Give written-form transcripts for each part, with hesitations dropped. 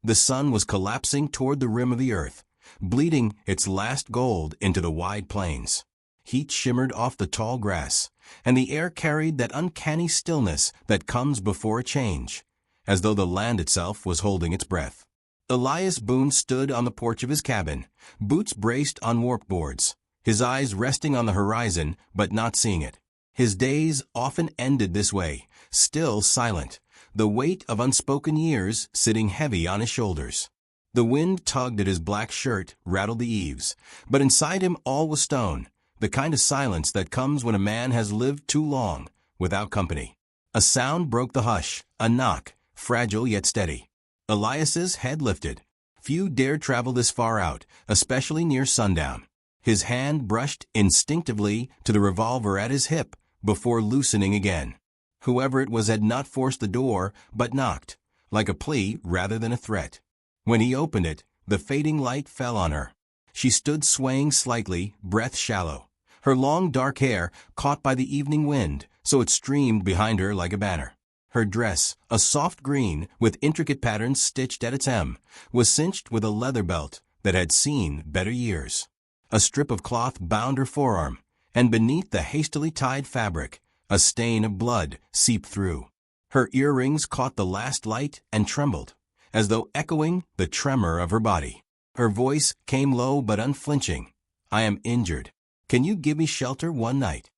The sun was collapsing toward the rim of the earth, bleeding its last gold into the wide plains. Heat shimmered off the tall grass, and the air carried that uncanny stillness that comes before a change, as though the land itself was holding its breath. Elias Boone stood on the porch of his cabin, boots braced on warp boards, his eyes resting on the horizon but not seeing it. His days often ended this way, still silent, the weight of unspoken years sitting heavy on his shoulders. The wind tugged at his black shirt, rattled the eaves, but inside him all was stone, the kind of silence that comes when a man has lived too long, without company. A sound broke the hush, a knock, fragile yet steady. Elias's head lifted. Few dared travel this far out, especially near sundown. His hand brushed instinctively to the revolver at his hip before loosening again. Whoever it was had not forced the door, but knocked, like a plea rather than a threat. When he opened it, the fading light fell on her. She stood swaying slightly, breath shallow. Her long dark hair caught by the evening wind, so it streamed behind her like a banner. Her dress, a soft green with intricate patterns stitched at its hem, was cinched with a leather belt that had seen better years. A strip of cloth bound her forearm, and beneath the hastily tied fabric, a stain of blood seeped through. Her earrings caught the last light and trembled, as though echoing the tremor of her body. Her voice came low but unflinching. "I am injured. Can you give me shelter one night?"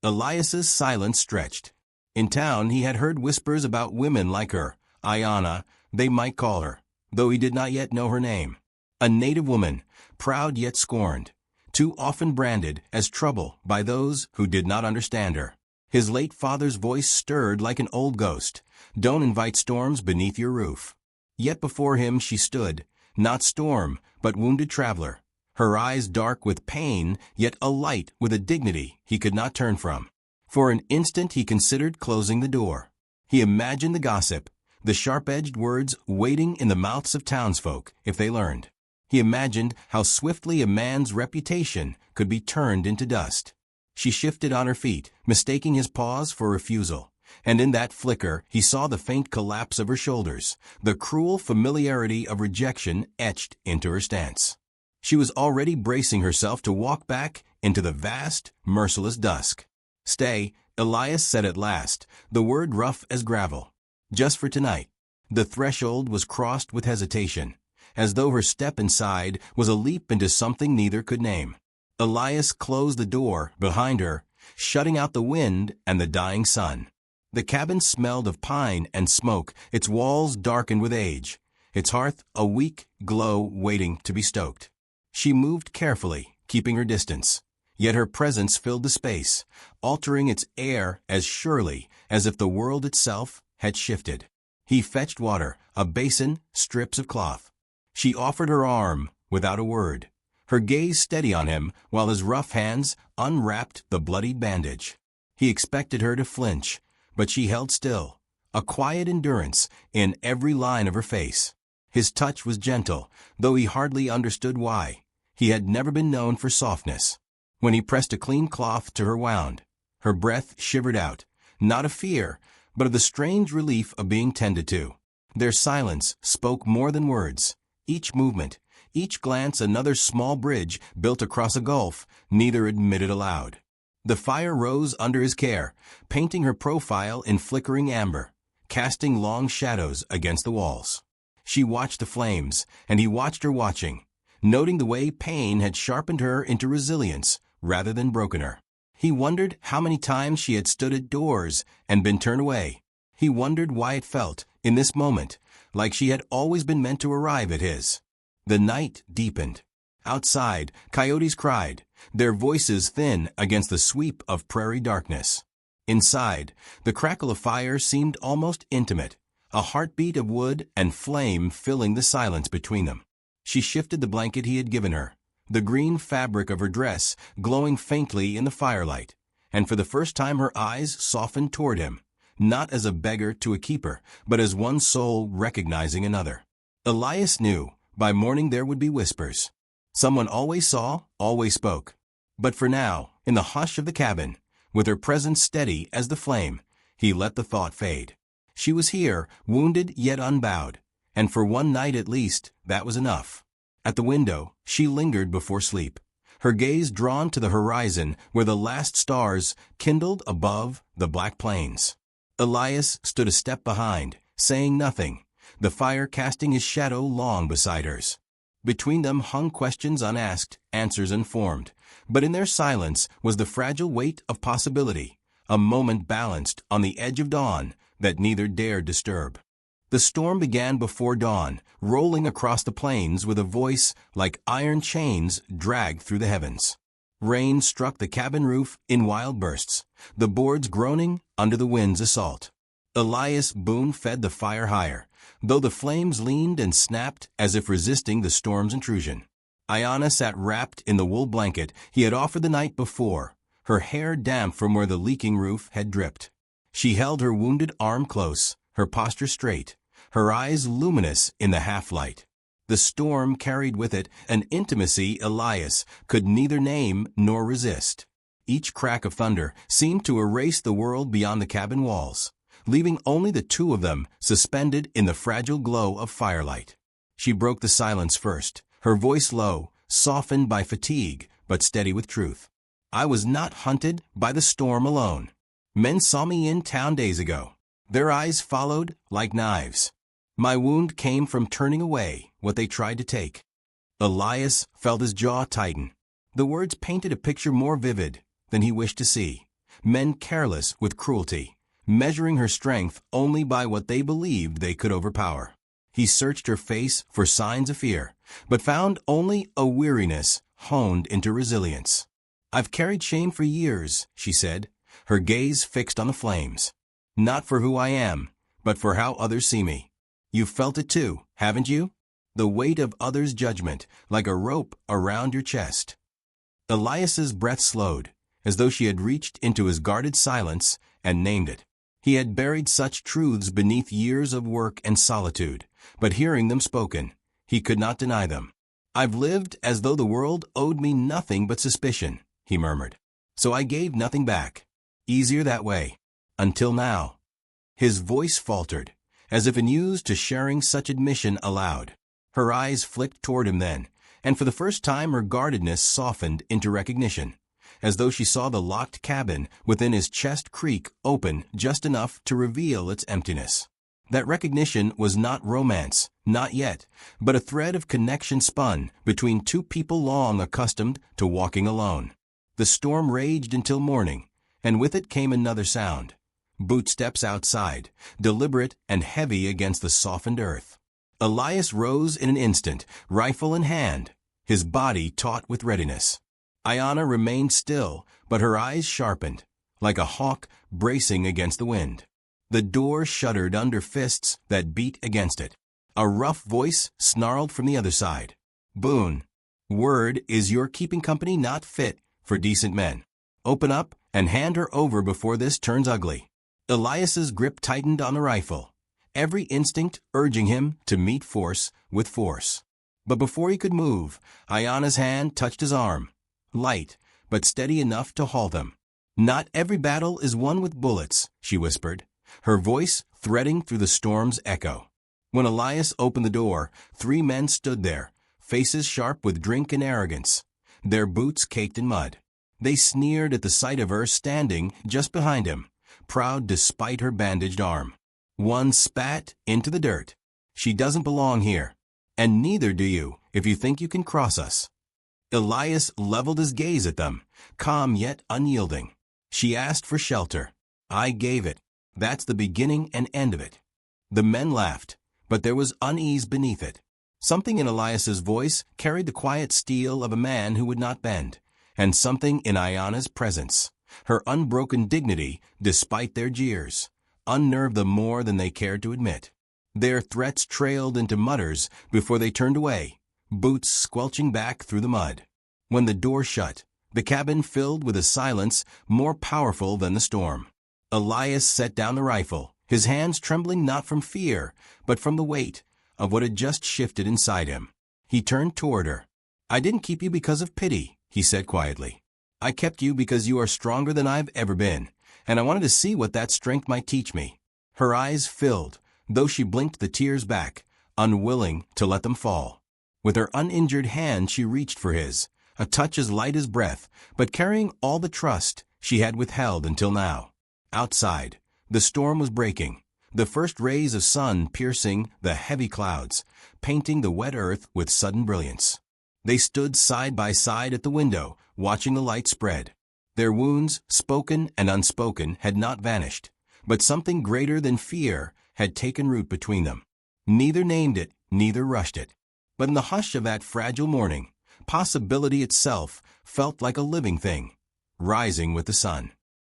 Elias's silence stretched. In town he had heard whispers about women like her, Ayana, they might call her, though he did not yet know her name. A native woman, proud yet scorned, too often branded as trouble by those who did not understand her. His late father's voice stirred like an old ghost. "Don't invite storms beneath your roof." Yet before him she stood, not storm, but wounded traveler, her eyes dark with pain, yet alight with a dignity he could not turn from. For an instant he considered closing the door. He imagined the gossip, the sharp-edged words waiting in the mouths of townsfolk if they learned. He imagined how swiftly a man's reputation could be turned into dust. She shifted on her feet, mistaking his pause for refusal, and in that flicker he saw the faint collapse of her shoulders, the cruel familiarity of rejection etched into her stance. She was already bracing herself to walk back into the vast, merciless dusk. "Stay," Elias said at last, the word rough as gravel. "Just for tonight." The threshold was crossed with hesitation, as though her step inside was a leap into something neither could name. Elias closed the door behind her, shutting out the wind and the dying sun. The cabin smelled of pine and smoke, its walls darkened with age, its hearth a weak glow waiting to be stoked. She moved carefully, keeping her distance, yet her presence filled the space, altering its air as surely as if the world itself had shifted. He fetched water, a basin, strips of cloth. She offered her arm without a word, her gaze steady on him while his rough hands unwrapped the bloodied bandage. He expected her to flinch, but she held still, a quiet endurance in every line of her face. His touch was gentle, though he hardly understood why. He had never been known for softness. When he pressed a clean cloth to her wound, her breath shivered out, not of fear, but of the strange relief of being tended to. Their silence spoke more than words. Each movement, each glance another small bridge built across a gulf neither admitted aloud. The fire rose under his care, painting her profile in flickering amber, casting long shadows against the walls. She watched the flames, and he watched her watching, noting the way pain had sharpened her into resilience rather than broken her. He wondered how many times she had stood at doors and been turned away. He wondered why it felt, in this moment, like she had always been meant to arrive at his. The night deepened. Outside, coyotes cried, their voices thin against the sweep of prairie darkness. Inside, the crackle of fire seemed almost intimate, a heartbeat of wood and flame filling the silence between them. She shifted the blanket he had given her, the green fabric of her dress glowing faintly in the firelight, and for the first time her eyes softened toward him, not as a beggar to a keeper, but as one soul recognizing another. Elias knew, by morning there would be whispers. Someone always saw, always spoke. But for now, in the hush of the cabin, with her presence steady as the flame, he let the thought fade. She was here, wounded yet unbowed, and for one night at least, that was enough. At the window, she lingered before sleep, her gaze drawn to the horizon where the last stars kindled above the black plains. Elias stood a step behind, saying nothing, the fire casting his shadow long beside hers. Between them hung questions unasked, answers unformed, but in their silence was the fragile weight of possibility, a moment balanced on the edge of dawn that neither dared disturb. The storm began before dawn, rolling across the plains with a voice like iron chains dragged through the heavens. Rain struck the cabin roof in wild bursts, the boards groaning under the wind's assault. Elias Boone fed the fire higher, though the flames leaned and snapped as if resisting the storm's intrusion. Ayanna sat wrapped in the wool blanket he had offered the night before, her hair damp from where the leaking roof had dripped. She held her wounded arm close, her posture straight, her eyes luminous in the half-light. The storm carried with it an intimacy Elias could neither name nor resist. Each crack of thunder seemed to erase the world beyond the cabin walls, leaving only the two of them suspended in the fragile glow of firelight. She broke the silence first, her voice low, softened by fatigue, but steady with truth. I was not hunted by the storm alone. Men saw me in town days ago. Their eyes followed like knives. My wound came from turning away what they tried to take. Elias felt his jaw tighten. The words painted a picture more vivid than he wished to see. Men careless with cruelty, measuring her strength only by what they believed they could overpower. He searched her face for signs of fear, but found only a weariness honed into resilience. I've carried shame for years, she said, her gaze fixed on the flames. Not for who I am, but for how others see me. You've felt it too, haven't you? The weight of others' judgment, like a rope around your chest. Elias's breath slowed, as though she had reached into his guarded silence and named it. He had buried such truths beneath years of work and solitude, but hearing them spoken, he could not deny them. I've lived as though the world owed me nothing but suspicion, he murmured. So I gave nothing back. Easier that way. Until now. His voice faltered, as if unused to sharing such admission aloud. Her eyes flicked toward him then, and for the first time her guardedness softened into recognition, as though she saw the locked cabin within his chest creak open just enough to reveal its emptiness. That recognition was not romance, not yet, but a thread of connection spun between two people long accustomed to walking alone. The storm raged until morning, and with it came another sound. Bootsteps outside, deliberate and heavy against the softened earth. Elias rose in an instant, rifle in hand, his body taut with readiness. Ayanna remained still, but her eyes sharpened, like a hawk bracing against the wind. The door shuddered under fists that beat against it. A rough voice snarled from the other side. Boone, word is you're keeping company not fit for decent men. Open up and hand her over before this turns ugly. Elias's grip tightened on the rifle, every instinct urging him to meet force with force. But before he could move, Ayanna's hand touched his arm, light but steady enough to halt him. Not every battle is won with bullets, she whispered, her voice threading through the storm's echo. When Elias opened the door, 3 men stood there, faces sharp with drink and arrogance, their boots caked in mud. They sneered at the sight of her standing just behind him, proud despite her bandaged arm. One spat into the dirt. She doesn't belong here, and neither do you if you think you can cross us. Elias leveled his gaze at them, calm yet unyielding. She asked for shelter. I gave it. That's the beginning and end of it. The men laughed, but there was unease beneath it. Something in Elias's voice carried the quiet steel of a man who would not bend, and something in Ayanna's presence, her unbroken dignity despite their jeers, unnerved them more than they cared to admit. Their threats trailed into mutters before they turned away, boots squelching back through the mud. When the door shut, the cabin filled with a silence more powerful than the storm. Elias set down the rifle, his hands trembling not from fear, but from the weight of what had just shifted inside him. He turned toward her. I didn't keep you because of pity, he said quietly. I kept you because you are stronger than I've ever been, and I wanted to see what that strength might teach me. Her eyes filled, though she blinked the tears back, unwilling to let them fall. With her uninjured hand she reached for his, a touch as light as breath, but carrying all the trust she had withheld until now. Outside, the storm was breaking, the first rays of sun piercing the heavy clouds, painting the wet earth with sudden brilliance. They stood side by side at the window, watching the light spread. Their wounds, spoken and unspoken, had not vanished, but something greater than fear had taken root between them. Neither named it, neither rushed it. But in the hush of that fragile morning, possibility itself felt like a living thing, rising with the sun.